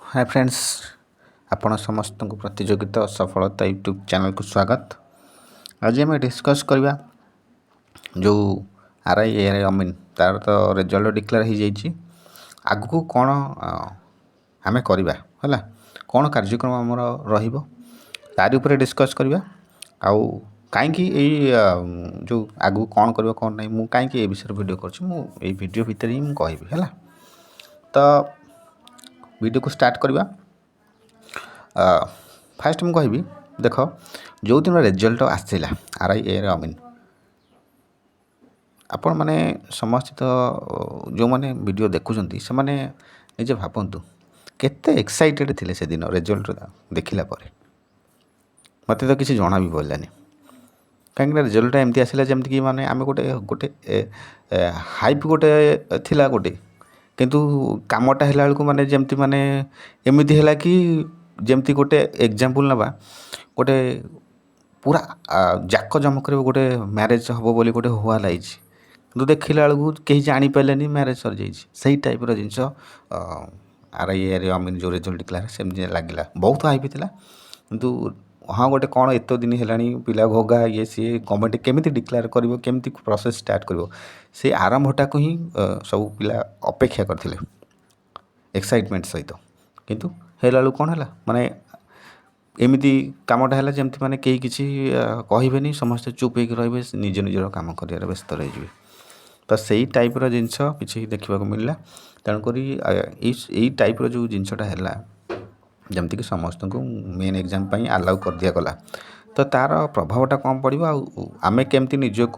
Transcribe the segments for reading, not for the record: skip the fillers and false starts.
Hi friends, आपण समस्त को प्रतियोगिता सफलता यूट्यूब चैनल को स्वागत। आज आम डिस्कस करवा जो RI अमीन तार तो रिजल्ट डिक्लेयर हो जाइए। आगु कौन आम करवा है कौन कार्यक्रम आमर तारी उपर डिस्कस करवा आउ कहीं जो आगु कौन कर कौन नहीं मु कहीं विषय वीडियो कर वीडियो भितर ही मुझे है। तो वीडियो को स्टार्ट करवा। फास्ट मुझे कहि देख जो दिन रिजल्ट आसला RI अमीन आपण मैंने समस्त तो जो मैंने वीडियो देखुं से मैंने निजे भावतु केते एक्साइटेड थे से दिन रिजल्ट देखला मत तो किसी जना भी पड़ानी कहीं रिजल्ट एमती आसला जमती कि माने आम गोटे गोटे हाइप गोटे थिला गोटे किंतु कामटा है बेलू माने जमती माने एमती है कि जमती गोटे एग्जांपल नवा गोटे पूरा जाक जमक गोटे मैरेज हम बोली गोटे हुआ लगी तो देखला बेलू कहीं जापारे मैरेज सर जाई टाइप जिनस RI अमीन जो रिजल्ट डिक्लेयर सेमती लगे बहुत हाइप था किंतु हाँ गोटे कौन एत दिन है पिला घोगा ये सी गवर्नमेंट केमी डिक्लेयर करमी प्रोसेस स्टार्ट कर से आरंभटा को ही सब पिला अपेक्षा करते एक्साइटमेंट सहित किंतु हेला कौन है माने एमती कामटा है जमती माने कहीं किसी कहे समस्ते चुप हो रे निज निजर कम कर व्यस्त रही तो सही टाइप जिनस कि देखा मिलला तेणुक यही टाइप जो जिनसटा है जमती कि समस्त को मेन एग्जाम आलाउ कर दिया गला तो तार प्रभावटा कम पड़ो आमे केमती निजक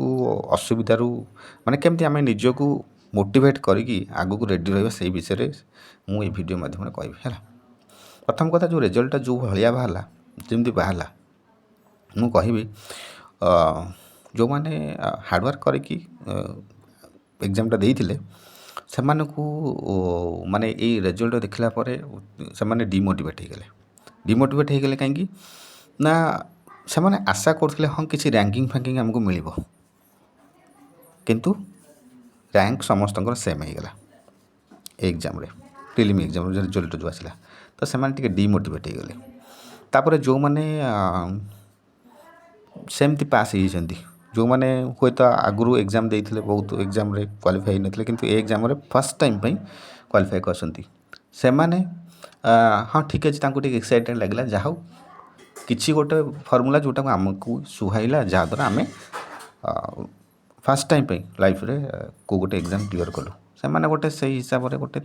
असुविधार माने केमती आमे निजक मोटिवेट करी आगु को रेडी रहा से विषय मुझे वीडियो माध्यम कहि है। प्रथम कथा जो रिजल्ट जो भाया बाहर जमी बाहर मु कहि जो मैंने हार्डवर्क करी एग्जामटा देते से माने ये रिजल्ट देखला से माने डिमोटिवेट हो गले कहीं ना से माने आशा करते हाँ किसी रैंकिंग फैंकिंग आमको मिल किंतु रैंक समस्त सेम हो गला एग्जाम प्रिलिम एग्जाम रिजल्ट जो आसला तो से डिमोटिवेट हो गले तापर जो मैंने सेमती पास होती जो मैंने हे तो आगु एग्जाम देते बहुत एग्जाम क्वालिफाई नथिले किंतु ए एग्जाम फर्स्ट टाइम क्वालिफाई करसंती से माने हाँ ठीक अच्छे एक्साइटेड लगे जहाँ किसी गोटे फर्मूला जोटा आमको सुहाइला जहाँद्वारा आम फर्स्ट टाइम लाइफ रे को गोटे एग्जाम क्लियर कलु से माने गोटे से हिसाब से गोटे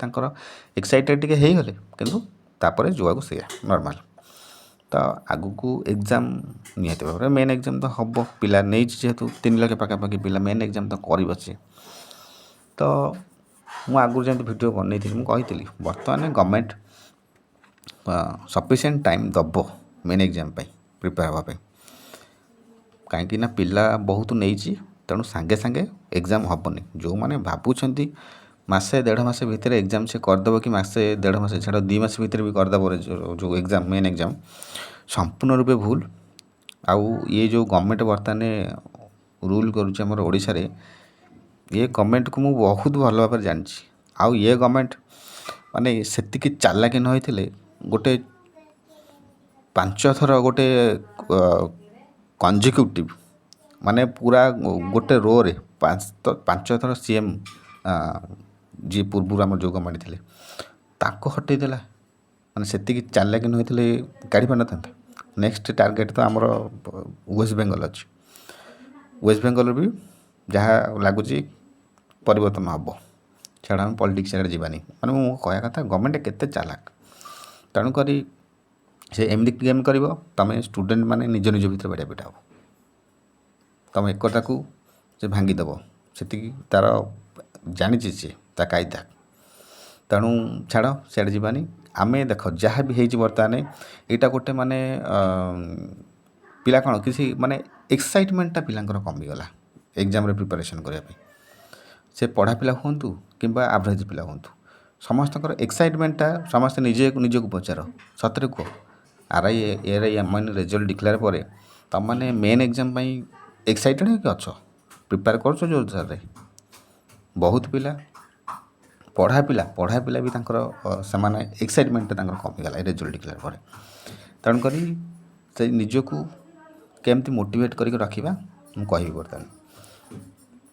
एक्साइटेड टे हो गले किंतु तापर जो से नॉर्मल तो आगु को एग्जाम निहत भाव मेन एग्जाम तो हम पिला नहीं जेहेतु 3 लाख पाखापाखि पिला मेन एग्जाम तो कर तो मुझे आगु जमी वीडियो बनई थी मुझे बर्तमान गवर्नमेंट सफिशिएंट टाइम दब मेन एग्जाम प्रिपेयर हाँपाई कहीं ना पिला बहुत नहीं तेणु सांगे सांगे एग्जाम हेनी जो मैंने भावुं मासे 1.5 मास भितर एग्जाम से करदेव कि मासे 1.5 मास छाड़ 2 मास भितर भी करदेव जो एग्जाम मेन एग्जाम संपूर्ण रूपे भूल आउ ये जो गवर्नमेंट बर्तमान रूल करुँच ओडिशा रे ये गवर्नमेंट को मुझे बहुत भल भाव जानी आउ ये गवर्नमेंट माने सेतिकी चालाकी न होइथिले गोटे 5 थर गोटे कंजिक्यूटिव माने पूरा गोटे रो रे 5 थर CM जी पूर्व आम जो गवर्नमेंट थे ताको हटईदेला माने सेतिकी चालाकी न होइथिले गाड़ी पार न नेक्स्ट टार्गेट तो आमर वेस्ट बेंगल अच्छी वेस्ट बेंगल भी जहाँ लगुच परिवर्तन हम छाड़ आम पॉलिटिक्स जावानी माने मु कहया कथा गवर्नमेंट केते चालाक तेणुक से एमती गेम कर तुम स्टूडेंट माने निज निज भर बाड़िया पिटा तुम एकता को से भांगीदेव से तार जानी सी ता कायदा तेणु छाड़ सियाड़े जावानी आम देख जहाँ भी हो बर्तमान यहाँ गोटे माने पिला कौन किसी माने एक्साइटमेंटा पिलांकर कमिगला एग्जाम प्रिपरेशन करने से पढ़ा पिला हूँ कि एवरेज पिला हूँ समस्त एक्साइटमेंटा समस्त निजे निजक पचार सतरे कह RI अमीन रिजल्ट डिक्लेयर पर तुम मैंने मेन एग्जाम एक्साइटेड कि अच्छ प्रिपेयर कर जो बहुत पिला ପଢ଼ା ପିଲା ବି ତାଙ୍କର ସେମାନେ ଏକ୍ସାଇଟମେଣ୍ଟଟା ତାଙ୍କର କମିଗଲା ଏ ରେଜଲ୍ଟ ଡିକ୍ଲେୟାର ପରେ। ତେଣୁକରି ସେ ନିଜକୁ କେମିତି ମୋଟିଭେଟ୍ କରିକି ରଖିବା ମୁଁ କହିବି ବର୍ତ୍ତମାନ।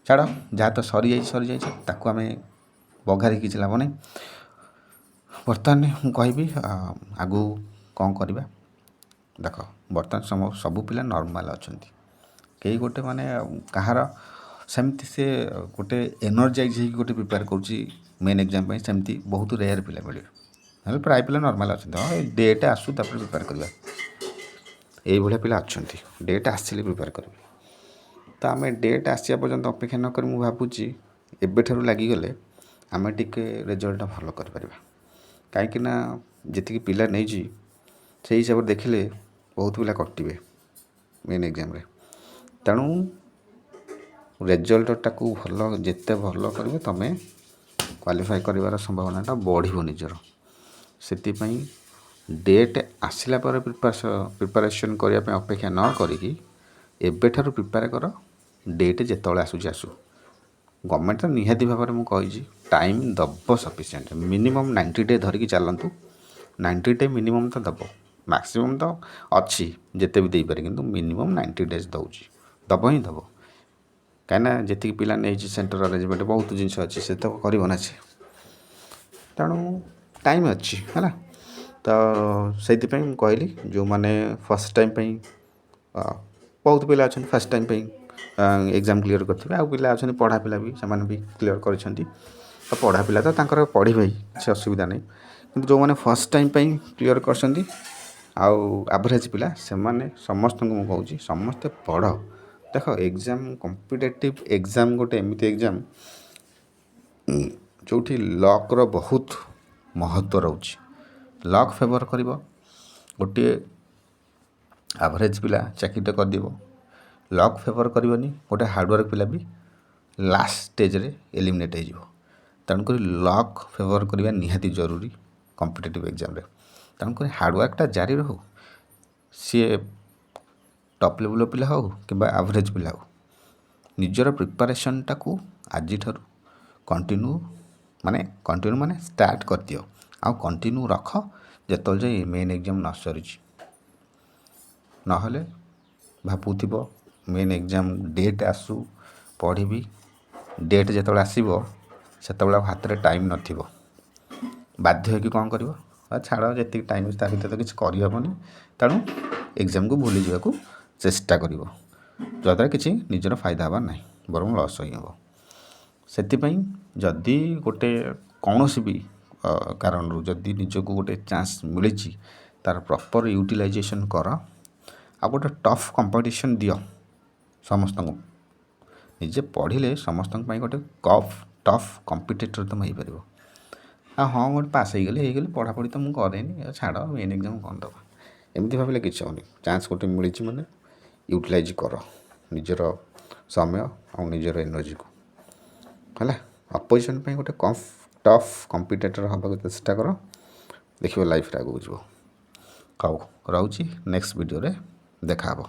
ଛାଡ଼, ଯାହା ତ ସରିଯାଇଛି ତାକୁ ଆମେ ବଘାରି କିଛି ଲାଭ ନାହିଁ। ବର୍ତ୍ତମାନ ମୁଁ କହିବି ଆଗକୁ କ'ଣ କରିବା। ଦେଖ, ବର୍ତ୍ତମାନ ସବୁ ପିଲା ନର୍ମାଲ୍ ଅଛନ୍ତି। କେହି ଗୋଟେ ମାନେ କାହାର ସେମିତି ସେ ଗୋଟେ ଏନର୍ଜାଇଜ୍ ହେଇକି ଗୋଟେ ପ୍ରିପେୟାର କରୁଛି ମେନ୍ ଏକ୍ଜାମ୍ ପାଇଁ, ସେମିତି ବହୁତ ରେୟାର୍ ପିଲା ମିଳିବେ। ନହେଲେ ପ୍ରାୟ ପିଲା ନର୍ମାଲ୍ ଅଛନ୍ତି। ହଁ, ଏ ଡେଟ୍ ଆସୁ ତାପରେ ପ୍ରିପେୟାର କରିବା, ଏଇଭଳିଆ ପିଲା ଅଛନ୍ତି। ଡେଟ୍ ଆସିଲେ ପ୍ରିପେୟାର କରିବେ। ତ ଆମେ ଡେଟ୍ ଆସିବା ପର୍ଯ୍ୟନ୍ତ ଅପେକ୍ଷା ନ କରି ମୁଁ ଭାବୁଛି ଏବେଠାରୁ ଲାଗିଗଲେ ଆମେ ଟିକେ ରେଜଲ୍ଟଟା ଭଲ କରିପାରିବା। କାହିଁକିନା ଯେତିକି ପିଲା ନେଇଛି ସେଇ ହିସାବରେ ଦେଖିଲେ ବହୁତ ପିଲା କଟିବେ ମେନ୍ ଏକ୍ଜାମ୍ରେ। ତେଣୁ ରେଜଲ୍ଟଟାକୁ ଯେତେ ଭଲ କରିବେ ତୁମେ କ୍ୱାଲିଫାଏ କରିବାର ସମ୍ଭାବନାଟା ବଢ଼ିବ ନିଜର। ସେଥିପାଇଁ ଡେଟ୍ ଆସିଲା ପରେ ପ୍ରିପାରେସନ୍ କରିବା ପାଇଁ ଅପେକ୍ଷା ନ କରିକି ଏବେଠାରୁ ପ୍ରିପେୟାର କର। ଡେଟ୍ ଯେତେବେଳେ ଆସୁଛି ଆସୁ। ଗଭର୍ଣ୍ଣମେଣ୍ଟ ତ ନିହାତି ଭାବରେ ମୁଁ କହିଛି ଟାଇମ୍ ଦେବ ସଫିସିଏଣ୍ଟ। ମିନିମମ୍ 90 ଡେ ଧରିକି ଚାଲନ୍ତୁ। 90 ଡେ ମିନିମମ୍ ତ ଦେବ। ମ୍ୟାକ୍ସିମମ୍ ତ ଅଛି ଯେତେ ବି ଦେଇପାରେ, କିନ୍ତୁ ମିନିମମ୍ 90 ଡେଜ୍ ଦେବ ହିଁ ଦେବ। କାହିଁକିନା ଯେତିକି ପିଲା ନେଇଛି ସେଣ୍ଟର ଆରେଞ୍ଜମେଣ୍ଟ ବହୁତ ଜିନିଷ ଅଛି, ସେ ତ କରିବ ନା ସେ। ତେଣୁ ଟାଇମ୍ ଅଛି ହେଲା। ତ ସେଇଥିପାଇଁ ମୁଁ କହିଲି ଯେଉଁମାନେ ଫାର୍ଷ୍ଟ ଟାଇମ୍ ପାଇଁ ବହୁତ ପିଲା ଅଛନ୍ତି ଫାର୍ଷ୍ଟ ଟାଇମ୍ ପାଇଁ ଏକ୍ଜାମ୍ କ୍ଲିୟର୍ କରିଥିବେ। ଆଉ ପିଲା ଅଛନ୍ତି ପଢ଼ା ପିଲା ବି, ସେମାନେ ବି କ୍ଲିୟର୍ କରିଛନ୍ତି। ତ ପଢ଼ା ପିଲା ତ ତାଙ୍କର ପଢ଼ିବେ ହିଁ, କିଛି ଅସୁବିଧା ନାହିଁ। କିନ୍ତୁ ଯେଉଁମାନେ ଫାର୍ଷ୍ଟ ଟାଇମ୍ ପାଇଁ କ୍ଲିୟର୍ କରିଛନ୍ତି ଆଉ ଆଭରେଜ୍ ପିଲା, ସେମାନେ ସମସ୍ତଙ୍କୁ ମୁଁ କହୁଛି ସମସ୍ତେ ପଢ଼। ଦେଖ, ଏକ୍ଜାମ୍ କମ୍ପିଟେଟିଭ୍ ଏକ୍ଜାମ୍ ଗୋଟେ ଏମିତି ଏକ୍ଜାମ୍ ଯେଉଁଠି ଲକ୍ର ବହୁତ ମହତ୍ତ୍ୱ ରହୁଛି। ଲକ୍ ଫେଭର୍ କରିବ, ଗୋଟିଏ ଆଭରେଜ୍ ପିଲା ଚାକିରିଟା କରିଦେବ। ଲକ୍ ଫେଭର୍ କରିବନି, ଗୋଟେ ହାର୍ଡ଼ୱାର୍କ ପିଲା ବି ଲାଷ୍ଟ ଷ୍ଟେଜ୍ରେ ଏଲିମିନେଟ୍ ହେଇଯିବ। ତେଣୁକରି ଲକ୍ ଫେଭର୍ କରିବା ନିହାତି ଜରୁରୀ କମ୍ପିଟେଟିଭ୍ ଏକ୍ଜାମ୍ରେ। ତେଣୁକରି ହାର୍ଡ଼ୱାର୍କଟା ଜାରି ରହୁ। ସିଏ ଟପ୍ ଲେଭେଲ୍ ପିଲା ହେଉ କିମ୍ବା ଆଭରେଜ୍ ପିଲା ହେଉ, ନିଜର ପ୍ରିପାରେସନ୍ଟାକୁ ଆଜିଠାରୁ କଣ୍ଟିନ୍ୟୁ ମାନେ ଷ୍ଟାର୍ଟ କରିଦିଅ। ଆଉ କଣ୍ଟିନ୍ୟୁ ରଖ ଯେତେବେଳେ ଯାଏ ମେନ୍ ଏକ୍ଜାମ୍ ନ ସରିଛି। ନହେଲେ ଭାବୁଥିବ ମେନ୍ ଏକ୍ଜାମ୍ ଡେଟ୍ ଆସୁ ପଢ଼ିବି, ଡେଟ୍ ଯେତେବେଳେ ଆସିବ ସେତେବେଳେ ଆଉ ହାତରେ ଟାଇମ୍ ନଥିବ। ବାଧ୍ୟ ହୋଇକି କ'ଣ କରିବ, ଛାଡ଼ ଯେତିକି ଟାଇମ୍ ତା ଭିତରେ ତ କିଛି କରିହେବନି। ତେଣୁ ଏକ୍ଜାମ୍କୁ ଭୁଲିଯିବାକୁ ଚେଷ୍ଟା କରିବ, ଯଦ୍ୱାରା କିଛି ନିଜର ଫାଇଦା ହେବାର ନାହିଁ, ବରଂ ଲସ୍ ହିଁ ହେବ। ସେଥିପାଇଁ ଯଦି ଗୋଟେ କୌଣସି ବି କାରଣରୁ ଯଦି ନିଜକୁ ଗୋଟେ ଚାନ୍ସ ମିଳିଛି, ତା'ର ପ୍ରପର୍ ୟୁଟିଲାଇଜେସନ୍ କର। ଆଉ ଗୋଟେ ଟଫ୍ କମ୍ପିଟିସନ୍ ଦିଅ ସମସ୍ତଙ୍କୁ। ନିଜେ ପଢ଼ିଲେ ସମସ୍ତଙ୍କ ପାଇଁ ଗୋଟେ ଟଫ୍ କମ୍ପିଟେଟର୍ ତୁମେ ହେଇପାରିବ। ଆଉ ହଁ, ଗୋଟେ ପାସ୍ ହେଇଗଲି ପଢ଼ାପଢ଼ି ତ ମୁଁ କରେନି, ଛାଡ଼ ମେନ୍ ଏକ୍ଜାମ୍ କ'ଣ ଦେବା, ଏମିତି ଭାବିଲେ କିଛି ହେବନି। ଚାନ୍ସ ଗୋଟେ ମିଳିଛି ମାନେ ୟୁଟିଲାଇଜ୍ କର ନିଜର ସମୟ ଆଉ ନିଜର ଏନର୍ଜିକୁ, ହେଲା। ଅପୋଜିସନ୍ ପାଇଁ ଗୋଟେ ଟଫ୍ କମ୍ପିଟେଟର୍ ହେବାକୁ ଚେଷ୍ଟା କର, ଦେଖିବ ଲାଇଫ୍ରେ ଆଗକୁ ଯିବ। ହଉ, ରହୁଛି। ନେକ୍ସଟ ଭିଡ଼ିଓରେ ଦେଖା ହେବ।